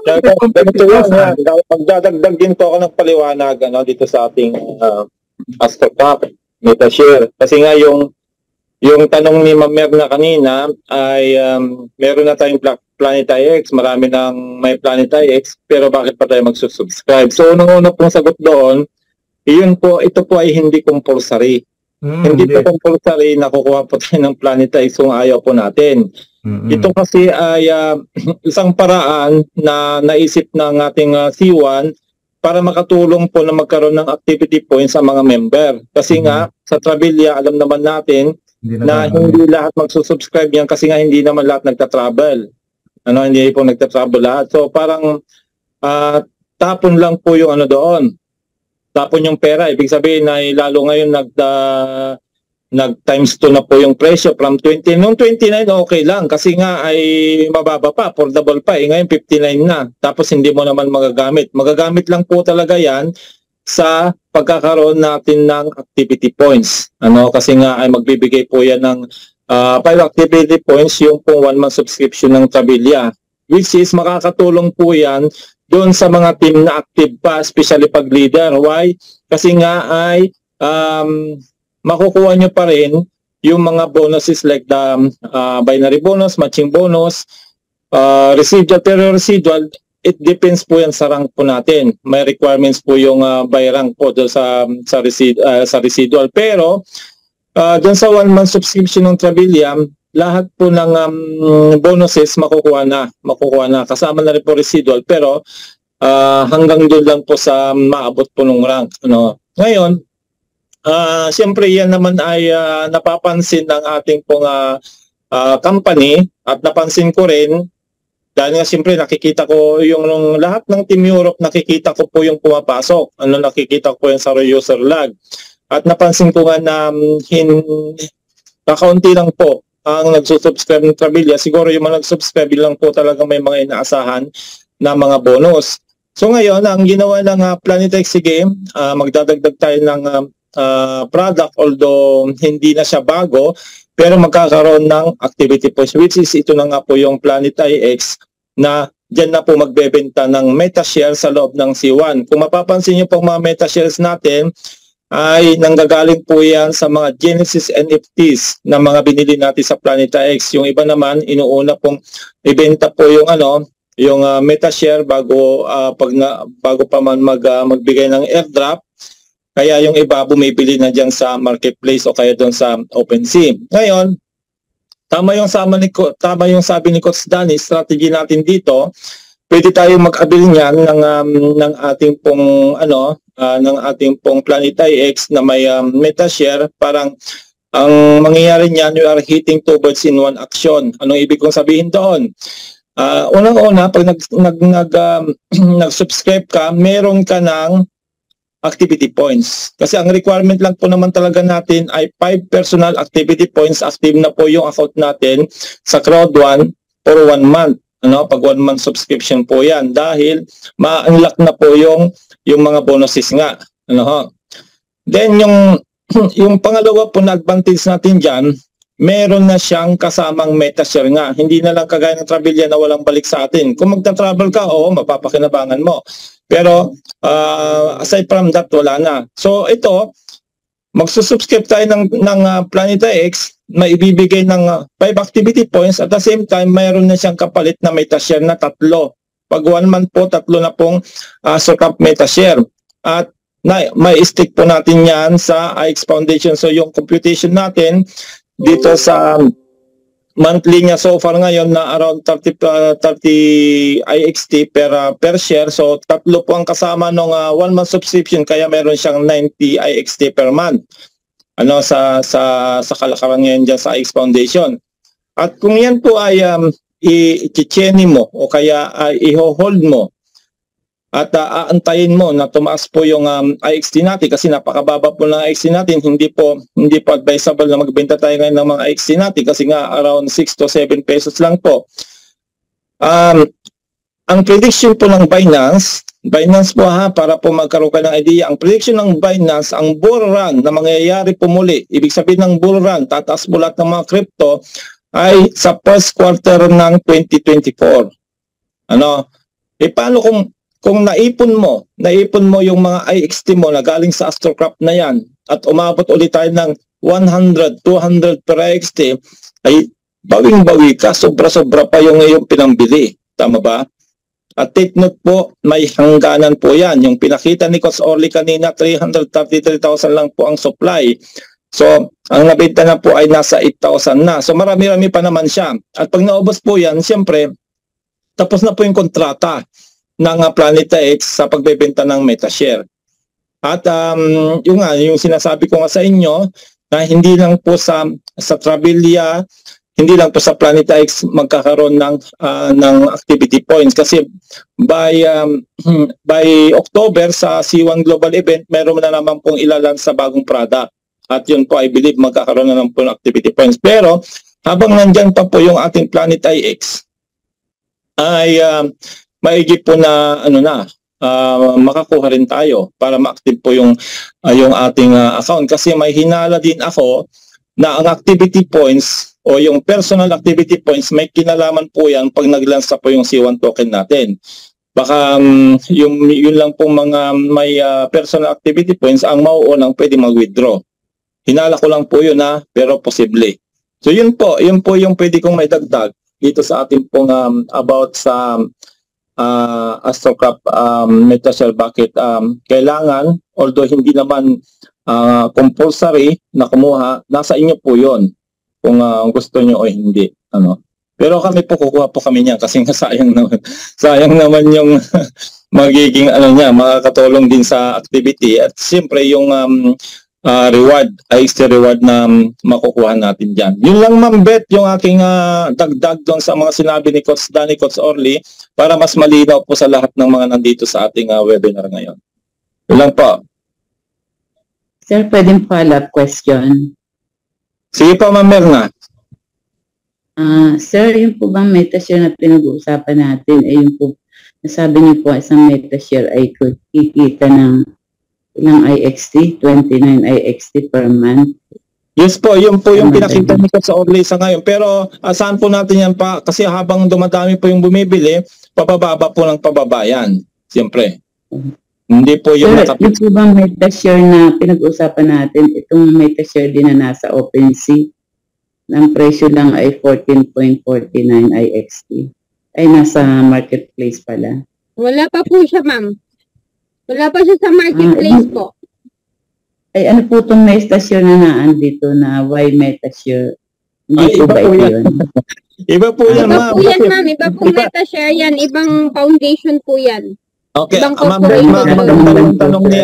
Ganito yan. Magdadagdag din po ako ng paliwanag dito sa ating AstroCap MetaShare. Kasi nga yung tanong ni Ma'am Merna kanina ay meron na tayong Planet IX, marami nang may Planet IX, pero bakit pa tayo magsusubscribe? So, unang-una pong sagot doon, ito po ay hindi compulsory. Hindi po compulsory na kukuha po tayo ng Planet IX kung ayaw po natin. Ito kasi ay isang paraan na naisip ng ating C1 para makatulong po na magkaroon ng activity points sa mga member. Kasi nga, sa Travelia, alam naman natin na hindi lahat magsusubscribe yan kasi nga hindi naman lahat nagta-travel. Hindi po nagta-travel lahat. So parang tapon lang po yung doon. Tapon yung pera. Ibig sabihin na lalo ngayon nag times 2 na po yung presyo from 20. Noong 29 okay lang kasi nga ay mababa pa, affordable pa. Ngayon 59 na. Tapos hindi mo naman magagamit. Magagamit lang po talaga yan sa pagkakaroon natin ng activity points. Kasi nga ay magbibigay po yan ng 5 activity points yung pong 1 month subscription ng Travelia. Which is makakatulong po yan doon sa mga team na active pa, especially pag leader. Why? Kasi nga ay makukuha nyo pa rin yung mga bonuses like the binary bonus, matching bonus, residual, pero residual, it depends po yan sa rank po natin. May requirements po yung by rank po doon sa residual. Pero doon sa 1 month subscription ng Travelia, lahat po ng bonuses makukuha na. Kasama na rin po residual, pero hanggang doon lang po sa maabot po ng rank. Ngayon, siyempre yan naman ay napapansin ng ating pong company at napansin ko rin dahil nga siyempre nakikita ko yung lahat ng Team Europe, nakikita ko po yung pumapasok. Nakikita ko po yung sa user log. At napansin ko nga na kakaunti lang po ang nagsusubscribe ng Travelia. Siguro yung mga nagsusubscribe lang po talaga may mga inaasahan na mga bonus. So ngayon, ang ginawa ng Planet X Game, magdadagdag tayo ng product, although hindi na siya bago, pero magkakaroon ng activity points, which is ito na nga po yung Planet IX na dyan na po magbebenta ng MetaShare sa loob ng C1. Kung mapapansin nyo po mga MetaShares natin, ay nanggagaling po yan sa mga Genesis NFTs na mga binili natin sa Planet X. Yung iba naman, inuuna pong ibenta po yung yung MetaShare bago pa man magbigay ng airdrop. Kaya yung iba bumibili na dyan sa marketplace o kaya doon sa OpenSea. Ngayon, tama yung sabi ni Coach Danny, strategy natin dito, pwede tayong mag-avail niyan ng ating pong ng ating pong Planet IX na may MetaShare. Parang ang mangyayari niyan, we are hitting two birds in one action. Anong ibig kong sabihin doon? Unang-una, pag nag-subscribe ka, meron ka ng activity points. Kasi ang requirement lang po naman talaga natin ay 5 personal activity points. Active na po yung account natin sa Crowd1 for 1 month. Pag 1 month subscription po yan dahil ma-unlock na po yung mga bonuses nga. Then yung pangalawa po na advantage natin dyan, meron na siyang kasamang MetaShare nga. Hindi na lang kagaya ng Travelia na walang balik sa atin. Kung magta-travel ka, mapapakinabangan mo. Pero aside from that, wala na. So ito, magsusubscribe tayo ng Planet X, maibibigay ng 5 activity points. At the same time, mayroon na siyang kapalit na MetaShare na 3. Pag 1 month po, 3 na pong AstroCap MetaShare. At may stick po natin yan sa IX Foundation. So yung computation natin dito sa monthly niya so far ngayon na around 30 IXT per share. So 3 po ang kasama ng 1 month subscription, kaya meron siyang 90 IXT per month. Sa kalakaran ngayon dyan sa IX Foundation. At kung yan po ay i-chene mo o kaya i-hold mo at aantayin mo na tumaas po yung IXT natin kasi napakababa po ng IXT natin, hindi po advisable na magbenta tayo ngayon ng mga IXT natin kasi nga around 6 to 7 pesos lang po. Ang prediction po ng Binance po para po magkaroon ka ng idea, ang prediction ng Binance, ang bull run na mangyayari po muli, ibig sabihin ng bull run, tataas po lahat ng mga crypto, ay sa first quarter ng 2024. paano kung naipon mo yung mga IXT mo na galing sa Astrocrop na yan at umabot ulit tayo ng 100, 200 per IXT, ay bawing-bawi ka, sobra-sobra pa yung iyong pinambili. Tama ba? At take note po, may hangganan po yan. Yung pinakita ni Coach Orly kanina, 333,000 lang po ang supply. So, ang nabenta na po ay nasa 8,000 na. So, marami-rami pa naman siya. At pag naubos po yan, siyempre, tapos na po yung kontrata ng Planeta X sa pagbebenta ng Metashare. At yung sinasabi ko nga sa inyo, na hindi lang po sa Travelia, hindi lang po sa Planeta X magkakaroon ng activity points kasi by October sa C1 Global Event meron na naman pong ilalan sa bagong product at yun po I believe magkakaroon na naman po ng activity points. Pero habang nandyan pa po yung ating Planeta X ay maigi po na makakuha rin tayo para ma-active po yung ating account kasi may hinala din ako na ang activity points o yung personal activity points, may kinalaman po yan pag naglansa po yung C1 token natin. Baka yun lang po mga may personal activity points ang mauunang pwede mag-withdraw. Hinala ko lang po yun pero posible. So yun po yung pwede kong may dagdag dito sa ating pong about sa Astrocrop Metashare. Bakit kailangan, although hindi naman compulsory na kumuha, nasa inyo po yun kung gusto nyo o hindi. Pero kami po, kukuha po kami niyan kasi sayang naman yung magiging makakatulong din sa activity at siyempre yung reward, extra reward na makukuha natin dyan. Yun lang Ma'am Beth, yung aking dagdag doon sa mga sinabi ni Coach Danny, Coach Orly para mas malinaw po sa lahat ng mga nandito sa ating webinar ngayon. Yun lang po. Sir, pwedeng follow-up question? Sige po, Ma'am Merna. Sir, yung po bang Metashare na pinag-uusapan natin ay yung po, nasabi niyo po isang Metashare ay kikita ng ilang IXT, 29 IXT per month. Yes po, yun po yung pinakita niyo sa Orly sa ngayon. Pero saan po natin yan pa? Kasi habang dumadami po yung bumibili, pababa po ng pababa yan. Siyempre. Hindi po yung Sir, yung po bang Metashare na pinag-usapan natin, itong Metashare din na nasa OpenSea, ng presyo lang ay 14.49 IXT. Ay nasa marketplace pala. Wala pa po siya, ma'am. Wala pa siya sa marketplace po. Ay ano po itong Metashare na naandito na Y Metashare? Hindi po ba ito yun? Iba po yan, ma'am. Iba po yan, ma'am. Iba po Metashare yan. Ibang foundation po yan. Okay, Ibang ma'am, tanong ni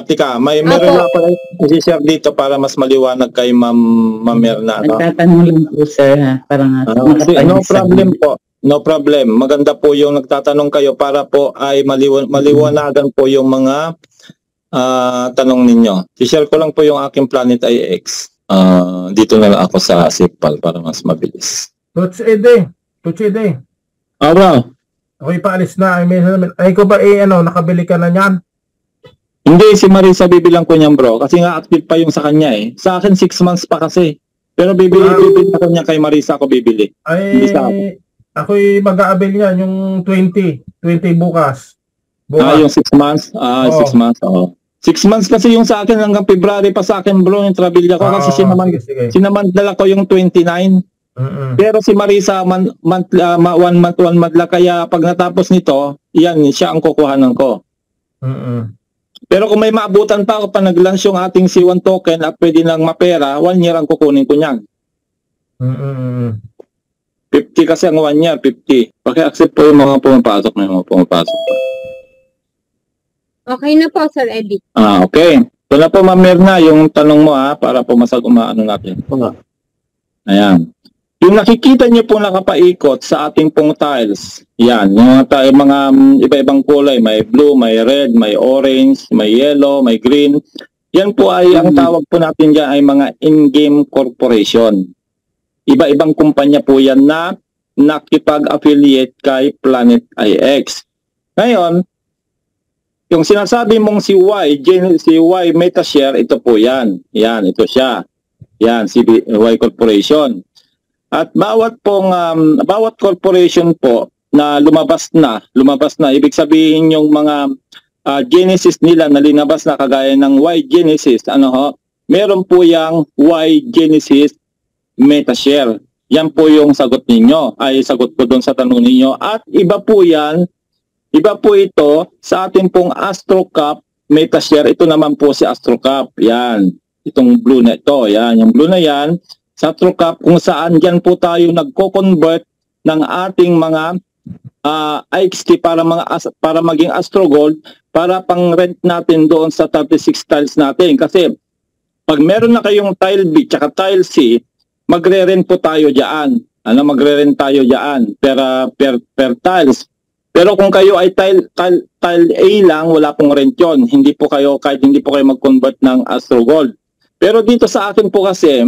Tika, meron na pala i-share dito para mas maliwanag kay Ma'am Merna. Nagtatanong lang po, sir, ha? Parang no problem po. No problem. Maganda po yung nagtatanong kayo para po ay maliwanagan po yung mga tanong ninyo. I-share ko lang po yung aking Planet IX. Dito na lang ako sa Sipal para mas mabilis. Tuts Ede. Bro. Ako'y paalis na. Ay ko ba nakabili ka na niyan? Hindi, si Marisa bibilang ko niyan bro. Kasi nga active pa yung sa kanya eh. Sa akin 6 months pa kasi. Pero bibili ako niya kay Marisa ako bibili. Ay, ako'y mag-aabil niyan yung 20 bukas. Yung 6 months? 6 months, oo. 6 months kasi yung sa akin hanggang February pa sa akin bro yung Travelia ko kasi sinamantala ko yung 29. Pero si Marisa one month lang kaya pag natapos nito, yan siya ang kukuhanan ko. Pero kung may maabutan pa ako pa nag-launch yung ating C1 token at pwede nang mapera, 1 year ang kukunin ko niyan. 50 kasi ang 1 year, 50. Paki-accept po yung mga pumapasok na yung mga pumapasok pa. Okay na po, Sir Eddie. Okay. Ito na po, Ma'am Merna, yung tanong mo para po umaano natin. Ayan. Yung nakikita niyo po nakapaikot sa ating pong tiles, yan, yung mga iba-ibang kulay, may blue, may red, may orange, may yellow, may green. Yan po ay, ang tawag po natin dyan ay mga in-game corporation. Iba-ibang kumpanya po yan na nakipag-affiliate kay Planet IX. Ngayon, yung sinasabi mong si Y Metashare, ito po yan. Yan, ito siya. Yan, si Y Corporation. At bawat corporation po na lumabas na. Ibig sabihin yung mga genesis nila na linabas na kagaya ng Y genesis, meron po yung Y genesis metashare. Yan po yung sagot ninyo, ay sagot ko doon sa tanong ninyo. At iba po ito sa ating pong AstroCap metashare. Ito naman po si AstroCap. Yan, itong blue na ito. Yan, yung blue na yan. Sa AstroCap kung saan dyan po tayo nagko-convert ng ating mga IXT para maging AstroGold para pang-rent natin doon sa 36 tiles natin. Kasi pag meron na kayong tile B tsaka tile C, magre-rent po tayo diyan. Magre-rent tayo diyan per tiles. Pero kung kayo ay tile A lang, wala pong rent 'yon. Kahit hindi po kayo mag-convert ng AstroGold. Pero dito sa akin po kasi,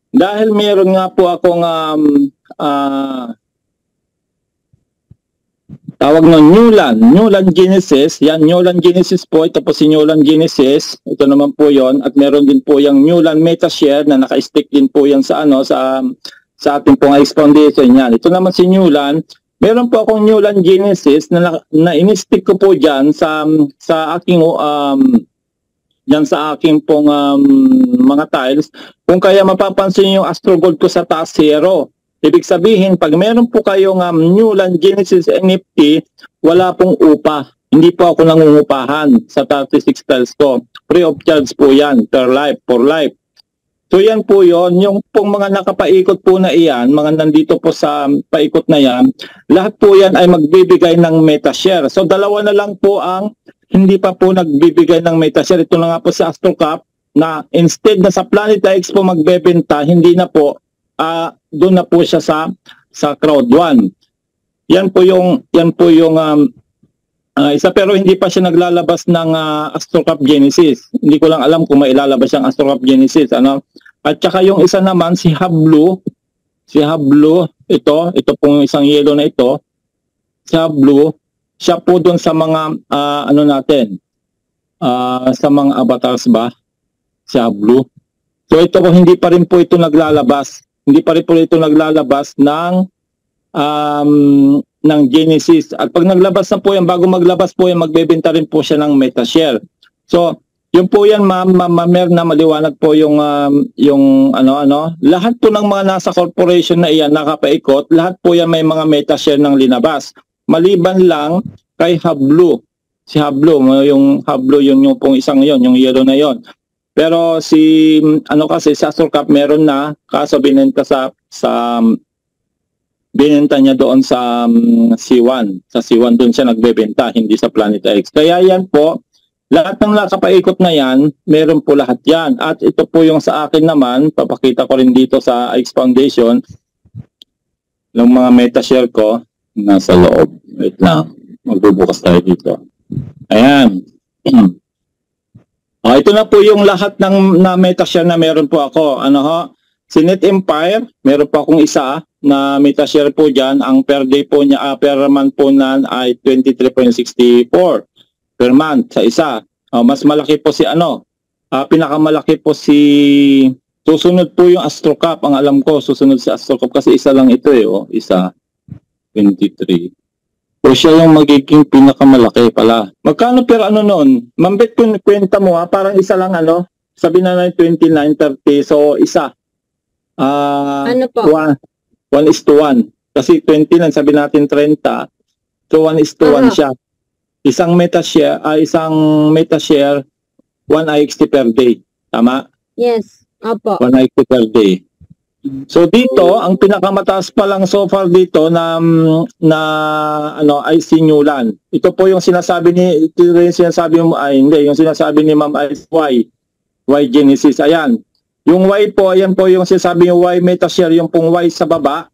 dahil meron nga po akong tawag ng Newland Genesis. Yan, Newland Genesis po. Ito po si Newland Genesis. Ito naman po yon. At meron din po yung Newland Metashare na naka-stick din po yan sa ating pong X Foundation. Yan. Ito naman si Newland. Meron po akong Newland Genesis na in-stick ko po dyan sa aking pong mga tiles. Kung kaya mapapansin yung AstroGold ko sa taas 0. Ibig sabihin, pag meron po kayong Newland Genesis NFT, wala pong upa. Hindi po ako nangungupahan sa 36 tiles ko. Free of charge po yan, for life. So yan po yon. Yung pong mga nakapaikot po na iyan, mga nandito po sa paikot na yan, lahat po yan ay magbibigay ng metashare. So dalawa na lang po ang hindi pa po nagbibigay ng metashare. Ito na nga po sa AstroCap na instead na sa Planet X po magbebenta, hindi na po doon na po siya sa crowd 1. Yan po yung isa, pero hindi pa siya naglalabas ng AstroCap Genesis. Hindi ko lang alam kung mailalabas yung AstroCap Genesis. At saka yung isa naman si Hablu. Ito pong isang yellow na ito. Si Hablu, siya po doon sa mga sa mga avatars ba? Si Hablu. So ito po hindi pa rin po ito naglalabas. Hindi pa rin po ito naglalabas ng Genesis. At pag naglabas na po yan, bago maglabas po yan, magbebenta rin po siya ng metashare. So, yun po yan, Ma'am Mer, na maliwanag po yung lahat po ng mga nasa corporation na iyan, nakapaikot, lahat po yan may mga metashare ng linabas. Maliban lang kay Hablu. Si Hablu, yung Hablu, yung pong isang yon, yung yellow na yon. Pero kasi sa AstroCap meron na, kaso binenta binenta niya doon sa C1. Sa C1 doon siya nagbebenta, hindi sa Planet X. Kaya yan po, lahat ng nakapaikot na yan, meron po lahat yan. At ito po yung sa akin naman, papakita ko rin dito sa X Foundation, ng mga metashare ko, nasa loob. Wait lang, magbubukas tayo dito. Ayan. Ito na po yung lahat ng metashare na meron po ako. Si Net Empire, meron po akong isa na metashare po dyan. Ang per day po niya, per month po na ay 23.64 per month sa isa. Mas malaki po si pinakamalaki po susunod po yung AstroCap. Ang alam ko, susunod si AstroCap kasi isa lang ito isa, 23. O siya yung magiging pinakamalaki pala. Magkano per noon? Mambet kung kwenta mo parang isa lang sabi na 29, 30. So isa. Po? 1:1. Kasi 20 lang, sabi natin 30. So 1:1 siya. Isang metashare, 1 IXT per day. Tama? Yes. Opo. 1 IXT per day. So dito, ang pinakamataas pa lang so far dito ay si Newland. Ito po yung sinasabi yung sinasabi ni Ma'am Y Genesis. Ayan. Yung Y po, ayan po yung sinasabi yung Y metashare, yung pong Y sa baba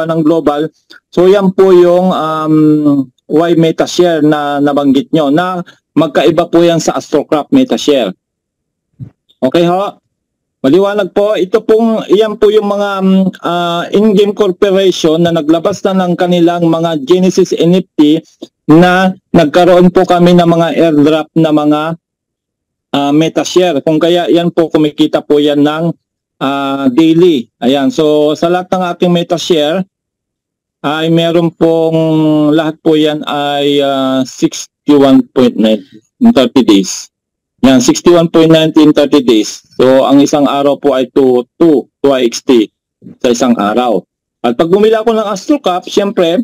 ng global. So yan po yung Y metashare na nabanggit nyo na magkaiba po yan sa AstroCap metashare. Okay ho? Maliwanag po, iyan po yung mga in-game corporation na naglabas na ng kanilang mga Genesis NFT na nagkaroon po kami ng mga airdrop na mga metashare. Kung kaya yan po, kumikita po yan ng daily. Ayan, so sa lahat ng ating metashare, ay meron pong lahat po yan ay 61.9 in 30 days. Yan, 61.9 in 30 days. So, ang isang araw po ay 2 IXT sa isang araw. At pag bumili ako ng AstroCap, syempre,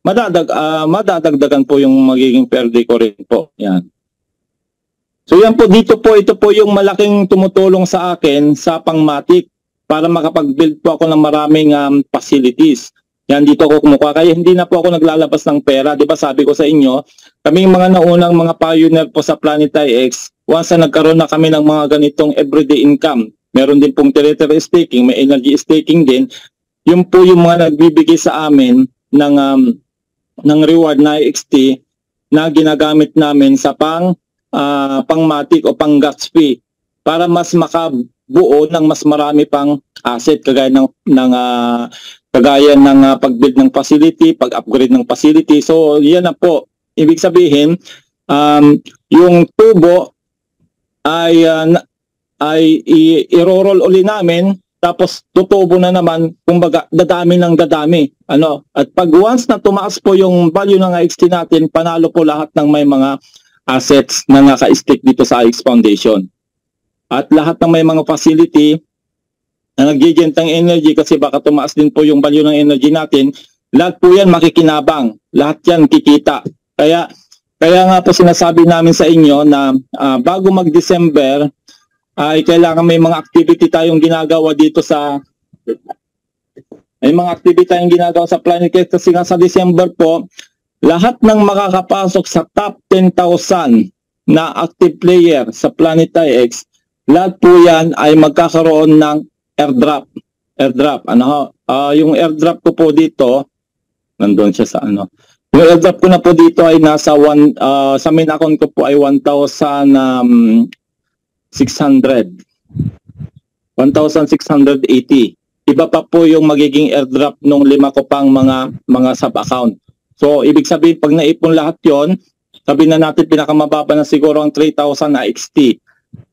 madadagdagan po yung magiging per day ko rin po. Yan. So yan po, ito po yung malaking tumutulong sa akin sa Pangmatic para makapag-build po ako ng maraming facilities. Yan, dito ako kumukuha. Kaya hindi na po ako naglalabas ng pera. Di ba sabi ko sa inyo, kaming mga naunang mga pioneer po sa Planet IX, once na nagkaroon na kami ng mga ganitong everyday income, meron din pong territory staking, may energy staking din, yun po yung mga nagbibigay sa amin ng reward na IXT na ginagamit namin sa Pangmatic o pang-GATS fee para mas makabuo ng mas marami pang asset kagaya ng pag-build ng facility, pag-upgrade ng facility. So yan na po. Ibig sabihin, yung tubo ay i-roll uli namin, tapos tutubo na naman, kumbaga dadami ng dadami. At pag once na tumaas po yung value ng IXT natin, panalo po lahat ng may mga assets na naka-stick dito sa IX Foundation. At lahat ng may mga facility na nag-generate ng energy, kasi baka tumaas din po yung value ng energy natin, lahat po yan makikinabang. Lahat yan kikita. Kaya nga po sinasabi namin sa inyo na bago mag-December, ay kailangan may mga activity tayong ginagawa dito may mga activity tayong ginagawa sa Planet IX, kasi nga sa December po, lahat ng makakapasok sa top 10,000 na active player sa Planet IX, lahat po yan ay magkakaroon ng airdrop. Yung airdrop ko po dito, nandun siya sa Yung airdrop ko na po dito ay nasa sa main account ko po ay 1,600. 1,680. Iba pa po yung magiging airdrop nung 5 ko pang mga sub-account. So, ibig sabihin, pag naipon lahat yon, sabihin na natin pinakamababa na siguro ang 3,000 na IXT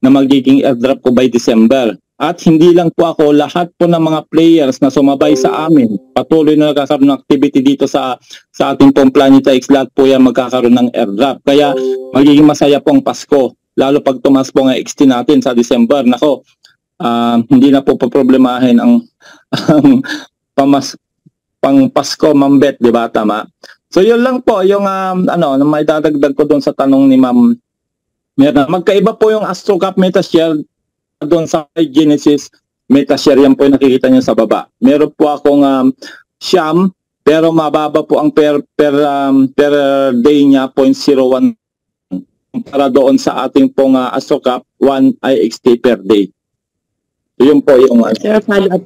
na magiging airdrop ko by December. At hindi lang po ako, lahat po ng mga players na sumabay sa amin, patuloy na nagkakaroon ng activity dito sa ating pong Planet IX, lahat po yan magkakaroon ng airdrop. Kaya magiging masaya pong Pasko, lalo pag tumas po ang IXT natin sa December. Nako, hindi na po paproblemahin ang pang Pasko, Mambet, di ba? Tama? So yun lang po yung may dadagdag ko doon sa tanong ni Ma'am Merna. Magkaiba po yung AstroCap Metashare doon sa Genesis Metashare, yan po yung nakikita niyo sa baba. Meron po akong Sham, pero mababa po ang per day niya 0.01 para doon sa ating pong AstroCap 1 IXT per day. So yun po yung Sir, follow up.